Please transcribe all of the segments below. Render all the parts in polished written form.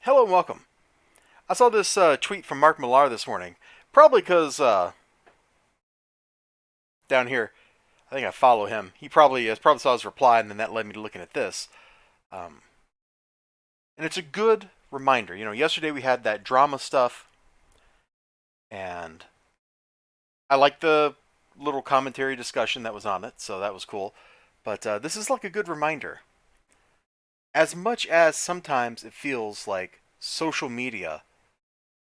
Hello and welcome. I saw this tweet from Mark Millar this morning. Probably because down here, I think I follow him. He probably saw his reply, and then that led me to looking at this. Um, and it's a good reminder. Yesterday we had that drama stuff, and I liked the little commentary discussion that was on it, so that was cool. But this is like a good reminder. As much as sometimes it feels like social media,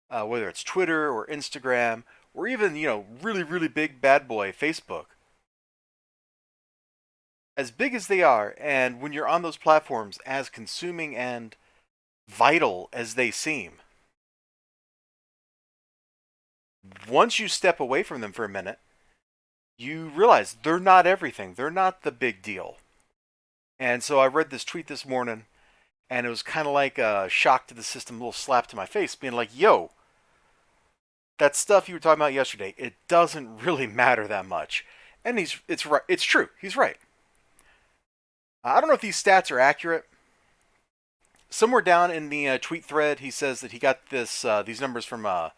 whether it's Twitter or Instagram, or even really really big bad boy Facebook, as big as they are, and when you're on those platforms, as consuming and vital as they seem, once you step away from them for a minute, you realize they're not everything. They're not the big deal. And so I read this tweet this morning, and it was kind of like a shock to the system, a little slap to my face, being like, yo, that stuff you were talking about yesterday, it doesn't really matter that much. And it's right. It's true. He's right. I don't know if these stats are accurate. Somewhere down in the tweet thread, he says that he got these numbers from a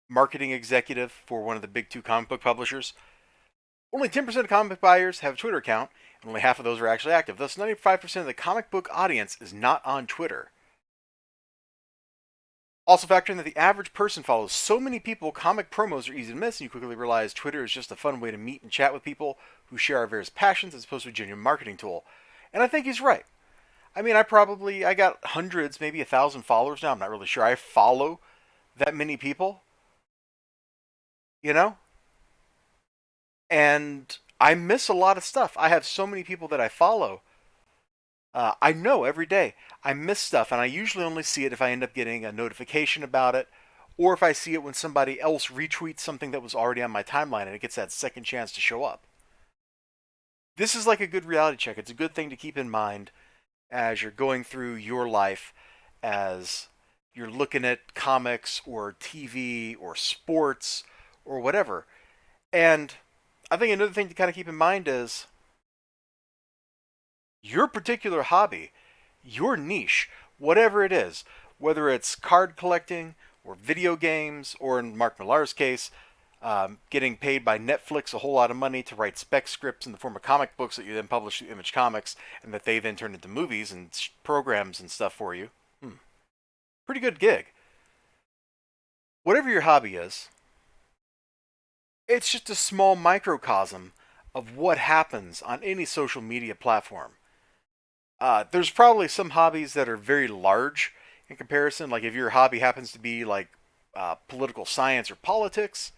marketing executive for one of the big two comic book publishers. Only 10% of comic book buyers have a Twitter account, and only half of those are actually active. Thus, 95% of the comic book audience is not on Twitter. Also, factor in that the average person follows so many people, comic promos are easy to miss, and you quickly realize Twitter is just a fun way to meet and chat with people who share our various passions as opposed to a genuine marketing tool. And I think he's right. I mean, I got hundreds, maybe 1,000 followers now. I'm not really sure. I follow that many people, you know, and I miss a lot of stuff. I have so many people that I follow. I know every day I miss stuff, and I usually only see it if I end up getting a notification about it, or if I see it when somebody else retweets something that was already on my timeline and it gets that second chance to show up. This is like a good reality check. It's a good thing to keep in mind as you're going through your life, as you're looking at comics or TV or sports or whatever. And I think another thing to kind of keep in mind is your particular hobby, your niche, whatever it is, whether it's card collecting or video games, or in Mark Millar's case, getting paid by Netflix a whole lot of money to write spec scripts in the form of comic books that you then publish through Image Comics and that they then turn into movies and programs and stuff for you. Pretty good gig. Whatever your hobby is, it's just a small microcosm of what happens on any social media platform. There's probably some hobbies that are very large in comparison. Like if your hobby happens to be like political science or politics,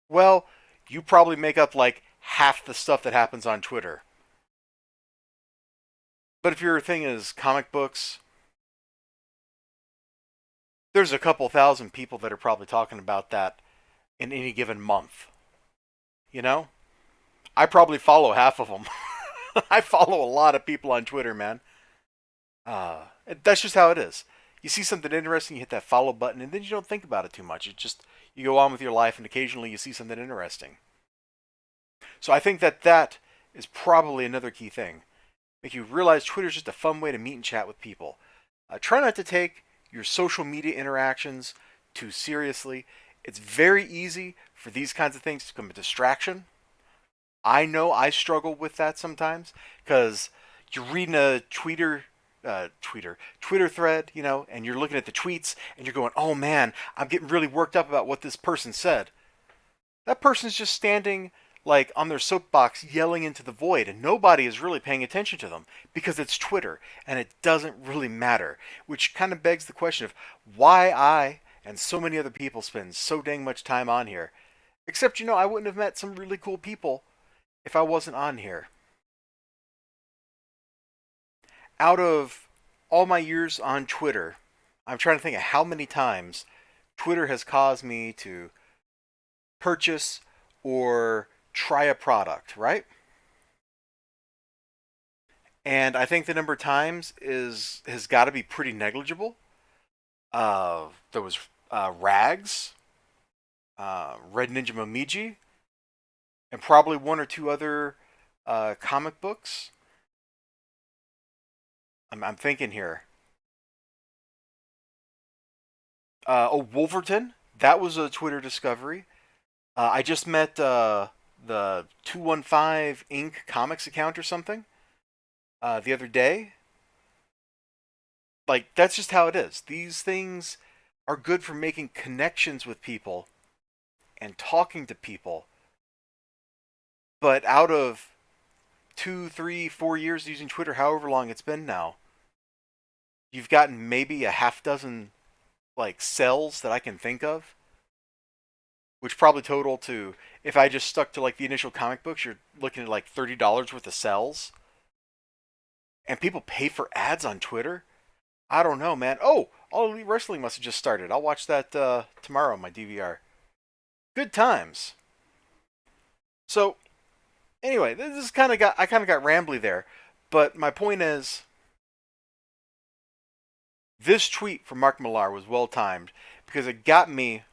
well, you probably make up like half the stuff that happens on Twitter. But if your thing is comic books, there's a couple thousand people that are probably talking about that in any given month. You know? I probably follow half of them. I follow a lot of people on Twitter, man. That's just how it is. You see something interesting, you hit that follow button, and then you don't think about it too much. It just, you go on with your life, and occasionally you see something interesting. So I think that that is probably another key thing. Make you realize Twitter's just a fun way to meet and chat with people. Try not to take your social media interactions too seriously. It's very easy for these kinds of things to become a distraction. I know I struggle with that sometimes because you're reading a Twitter thread, and you're looking at the tweets and you're going, oh man, I'm getting really worked up about what this person said. That person's just standing like on their soapbox yelling into the void, and nobody is really paying attention to them because it's Twitter and it doesn't really matter. Which kind of begs the question of why I and so many other people spend so dang much time on here. Except, I wouldn't have met some really cool people if I wasn't on here. Out of all my years on Twitter, I'm trying to think of how many times Twitter has caused me to purchase or try a product, right? And I think the number of times is has got to be pretty negligible. There was Rags, Red Ninja Momiji, and probably one or two other comic books. I'm thinking here. Wolverton. That was a Twitter discovery. I just met the 215 Inc. comics account or something the other day. Like, that's just how it is. These things are good for making connections with people and talking to people. But out of 2, 3, 4 years using Twitter, however long it's been now, you've gotten maybe a half dozen like cells that I can think of, which probably total to, if I just stuck to like the initial comic books, you're looking at like $30 worth of cells. And people pay for ads on Twitter. I don't know, man. Oh, All Elite Wrestling must have just started. I'll watch that tomorrow on my DVR. Good times. So anyway, this is I kind of got rambly there, but my point is, this tweet from Mark Millar was well timed because it got me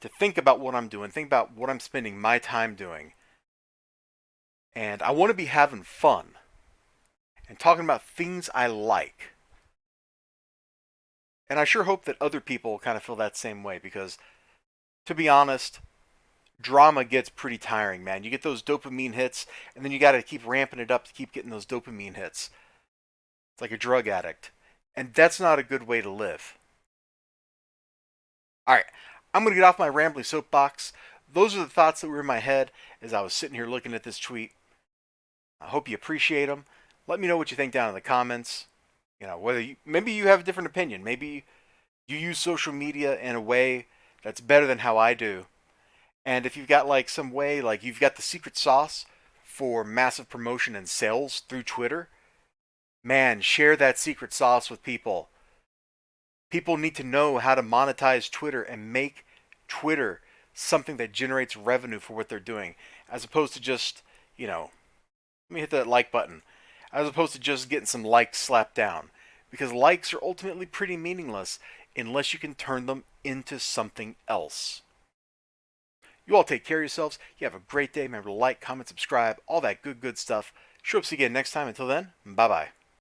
to think about what I'm doing, think about what I'm spending my time doing. And I want to be having fun and talking about things I like. And I sure hope that other people kind of feel that same way because, to be honest, drama gets pretty tiring, man. You get those dopamine hits, and then you got to keep ramping it up to keep getting those dopamine hits. It's like a drug addict. And that's not a good way to live. All right, I'm going to get off my rambling soapbox. Those are the thoughts that were in my head as I was sitting here looking at this tweet. I hope you appreciate them. Let me know what you think down in the comments. You know, maybe you have a different opinion. Maybe you use social media in a way that's better than how I do. And if you've got like some way, like you've got the secret sauce for massive promotion and sales through Twitter, man, share that secret sauce with people. People need to know how to monetize Twitter and make Twitter something that generates revenue for what they're doing, as opposed to just, let me hit that like button, as opposed to just getting some likes slapped down. Because likes are ultimately pretty meaningless unless you can turn them into something else. You all take care of yourselves. You have a great day. Remember to like, comment, subscribe, all that good stuff. Show up again next time. Until then, bye-bye.